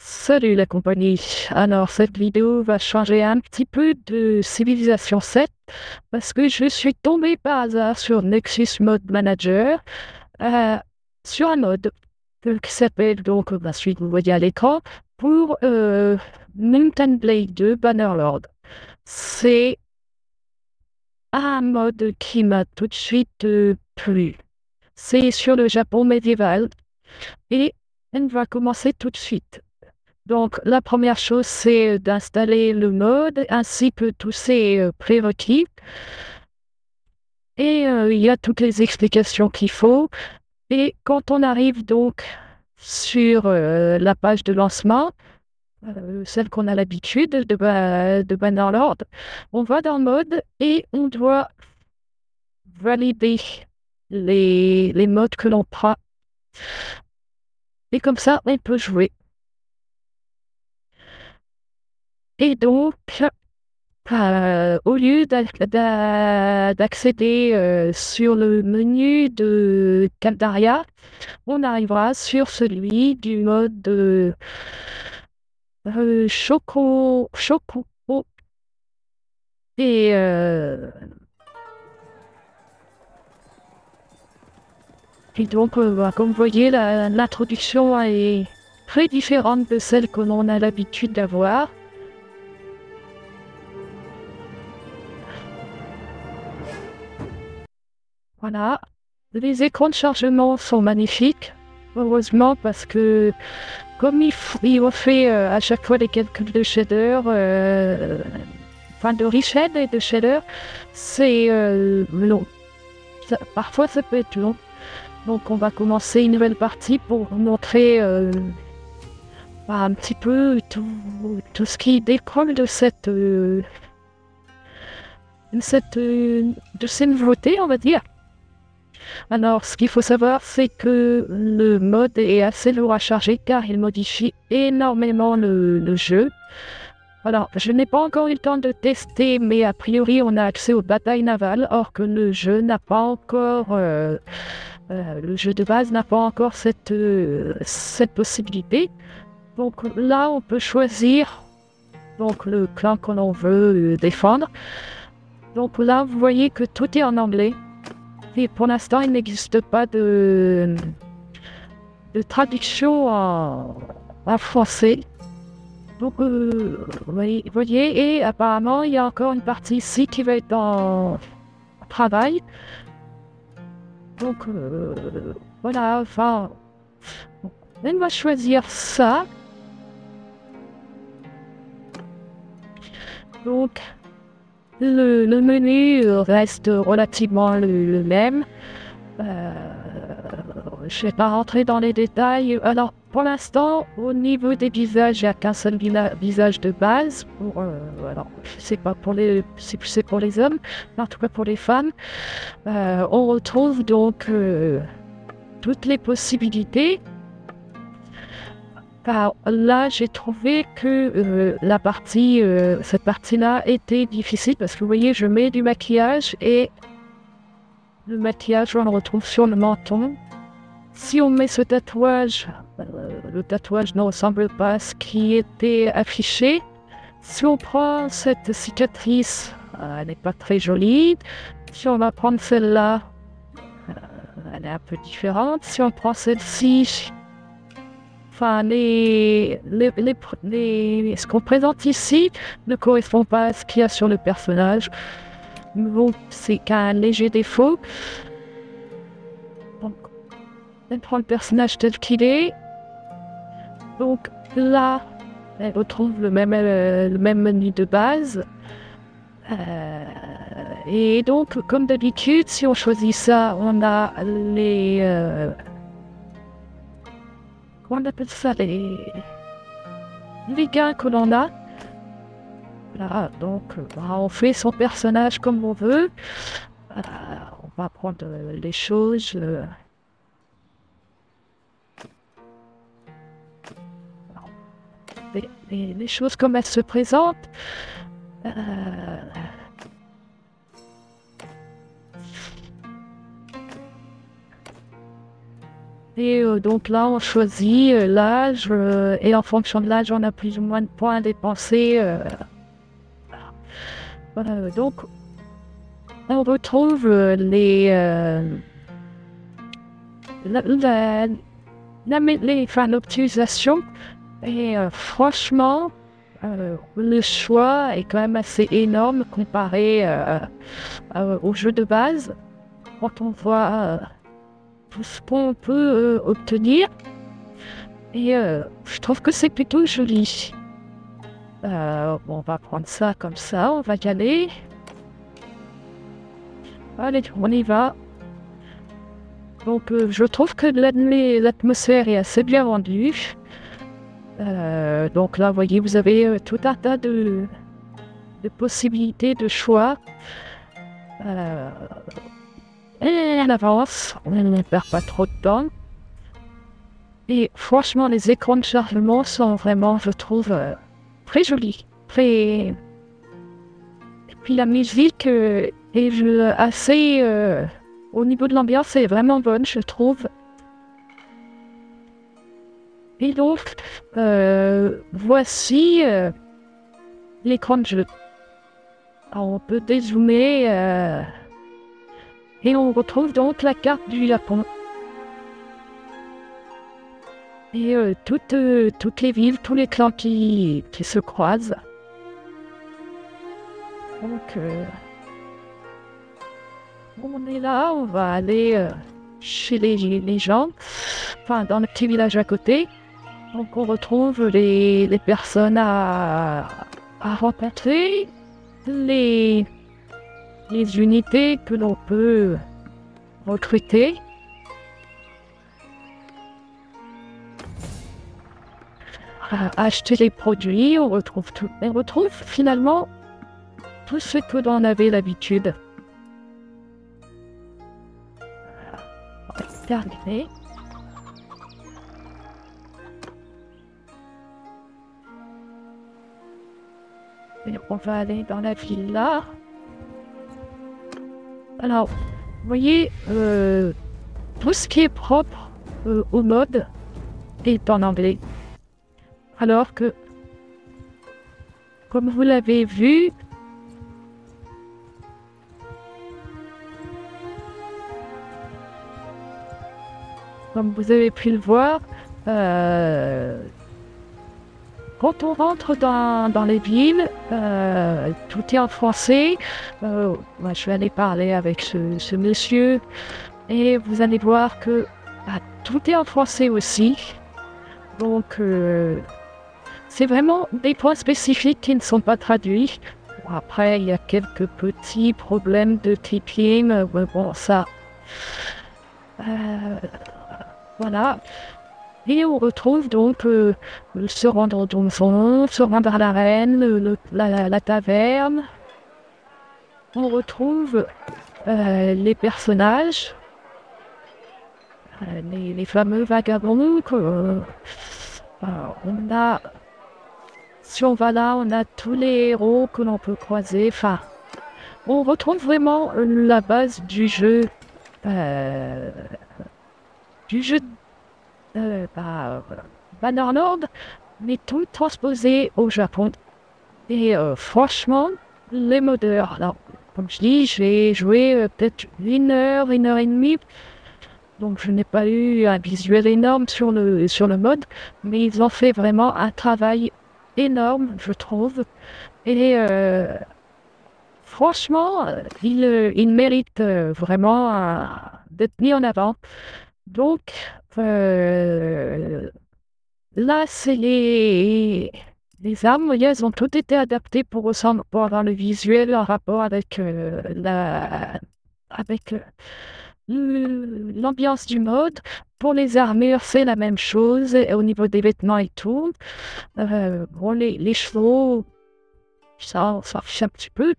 Salut la compagnie. Alors, cette vidéo va changer un petit peu de Civilization 7 parce que je suis tombé par hasard sur Nexus Mode Manager, euh, sur un mode qui s'appelle donc, la suite vous voyez à l'écran, pour Mountain Blade 2 Bannerlord. C'est un mode qui m'a tout de suite plu. C'est sur le Japon médiéval et on va commencer tout de suite. Donc, la première chose, c'est d'installer le mode ainsi que tous ses prérequis. Et il y a toutes les explications qu'il faut. Et quand on arrive donc sur la page de lancement, celle qu'on a l'habitude de Bannerlord, on va dans le mode et on doit valider les modes que l'on prend. Et comme ça, on peut jouer. Et donc, au lieu d'accéder sur le menu de Caldaria, on arrivera sur celui du mode Choco. Et, et donc, comme vous voyez, l'introduction est très différente de celle que l'on a l'habitude d'avoir. Voilà. Les écrans de chargement sont magnifiques, heureusement, parce que comme il refait à chaque fois les calculs de shader, enfin de reshed et de shader, c'est long. Parfois ça peut être long. Donc on va commencer une nouvelle partie pour vous montrer un petit peu tout ce qui découle de de ces nouveautés, on va dire. Alors, ce qu'il faut savoir, c'est que le mode est assez lourd à charger car il modifie énormément le jeu. Alors, je n'ai pas encore eu le temps de tester, mais a priori, on a accès aux batailles navales, or que le jeu n'a pas encore, le jeu de base n'a pas encore cette possibilité. Donc là, on peut choisir donc le clan que l'on veut défendre. Donc là, vous voyez que tout est en anglais. Et pour l'instant, il n'existe pas de traduction en français. Donc, vous voyez, et apparemment, il y a encore une partie ici qui va être en travail. Donc, voilà, enfin, on va choisir ça. Donc, le menu reste relativement le même. Je ne vais pas rentrer dans les détails. Alors, pour l'instant, au niveau des visages, il n'y a qu'un seul visage de base. Alors, je sais pas pour c'est pour les hommes, mais en tout cas pour les femmes. On retrouve donc toutes les possibilités. Alors, là, j'ai trouvé que cette partie-là était difficile parce que vous voyez, je mets du maquillage et le maquillage, on le retrouve sur le menton. Si on met ce tatouage, le tatouage ne ressemble pas à ce qui était affiché. Si on prend cette cicatrice, elle n'est pas très jolie. Si on va prendre celle-là, elle est un peu différente. Si on prend celle-ci, enfin, ce qu'on présente ici ne correspond pas à ce qu'il y a sur le personnage. Bon, c'est qu'un léger défaut. Donc, on prend le personnage tel qu'il est. Donc là, elle retrouve le même menu de base. Et donc, comme d'habitude, si on choisit ça, on a comment on appelle ça, les gains que l'on a. Voilà, donc, on fait son personnage comme on veut. On va prendre les choses. Les choses comme elles se présentent. Et donc là, on choisit l'âge, et en fonction de l'âge, on a plus ou moins de points à dépenser. Voilà, donc, on retrouve l'optimisation. Et franchement, le choix est quand même assez énorme comparé au jeu de base. Quand on voit tout ce qu'on peut obtenir. Et je trouve que c'est plutôt joli. Bon, on va prendre ça comme ça, on va y aller. Allez, on y va. Donc, je trouve que l'atmosphère est assez bien rendue. Donc là, vous voyez, vous avez tout un tas de possibilités de choix. Et on avance, on ne perd pas trop de temps. Et franchement, les écrans de chargement sont vraiment, je trouve, très jolis. Très... Et puis la musique est assez... au niveau de l'ambiance, est vraiment bonne, je trouve. Et donc, voici l'écran de jeu. Alors, on peut dézoomer et on retrouve donc la carte du Japon. Et toutes les villes, tous les clans qui se croisent. Donc, on est là, on va aller chez les gens, enfin dans le petit village à côté. Donc on retrouve les personnes à rencontrer, les unités que l'on peut recruter. Acheter les produits, on retrouve tout. On retrouve finalement tout ce que l'on avait l'habitude. Terminé. Et on va aller dans la villa. Alors, vous voyez, tout ce qui est propre au mode est en anglais. Alors que, comme vous l'avez vu, comme vous avez pu le voir, quand on rentre dans les villes, tout est en français. Moi, je vais aller parler avec ce monsieur et vous allez voir que tout est en français aussi. Donc, c'est vraiment des points spécifiques qui ne sont pas traduits. Bon, après, il y a quelques petits problèmes de typing, mais bon, ça... voilà. Et on retrouve donc se rendre au donjon, se rendre à l'arène, la taverne. On retrouve les personnages, les fameux vagabonds. On a, si on va là, on a tous les héros que l'on peut croiser. Enfin, on retrouve vraiment la base du jeu. Bannerlord, mais tout transposé au Japon. Et franchement, les modeurs, alors, comme je dis, j'ai joué peut-être 1 heure et demie, donc je n'ai pas eu un visuel énorme sur le mode, mais ils ont fait vraiment un travail énorme, je trouve. Et franchement, ils méritent vraiment d'être mis en avant. Donc, là, c'est les armes, vous voyez, elles ont toutes été adaptées pour avoir le visuel en rapport avec l'ambiance du mode. Pour les armures, c'est la même chose, et au niveau des vêtements et tout. Bon, les chevaux, ça, on s'en fiche un petit peu.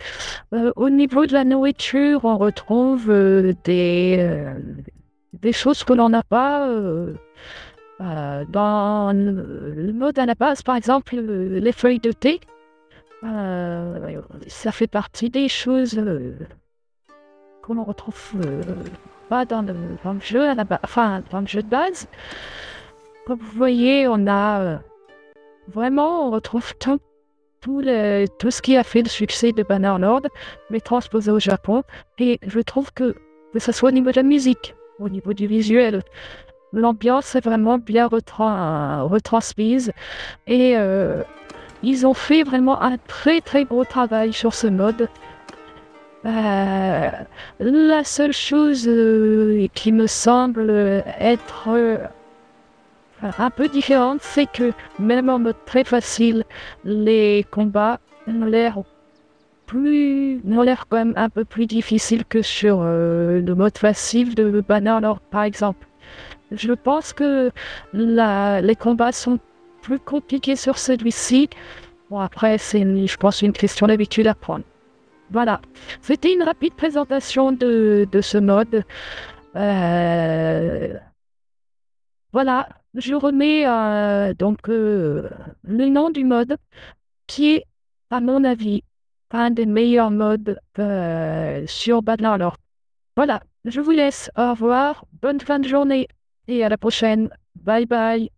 Au niveau de la nourriture, on retrouve des choses que l'on n'a pas dans le mode à la base. Par exemple, les feuilles de thé, ça fait partie des choses que l'on retrouve pas dans le jeu enfin dans le jeu de base. Comme vous voyez, on a vraiment, on retrouve tout ce qui a fait le succès de Bannerlord, mais transposé au Japon. Et je trouve que ce soit au niveau de la musique, au niveau du visuel, l'ambiance est vraiment bien retransmise. Et ils ont fait vraiment un très très gros travail sur ce mode. La seule chose qui me semble être un peu différente, c'est que même en mode très facile, les combats ont l'air quand même un peu plus difficiles que sur le mode facile de Bannerlord par exemple. Je pense que les combats sont plus compliqués sur celui-ci. Bon, après, je pense, une question d'habitude à prendre. Voilà. C'était une rapide présentation de ce mode. Euh, voilà. Je remets donc le nom du mode qui est, à mon avis, un des meilleurs modes sur Bannerlord. Voilà. Je vous laisse. Au revoir. Bonne fin de journée et à la prochaine. Bye bye.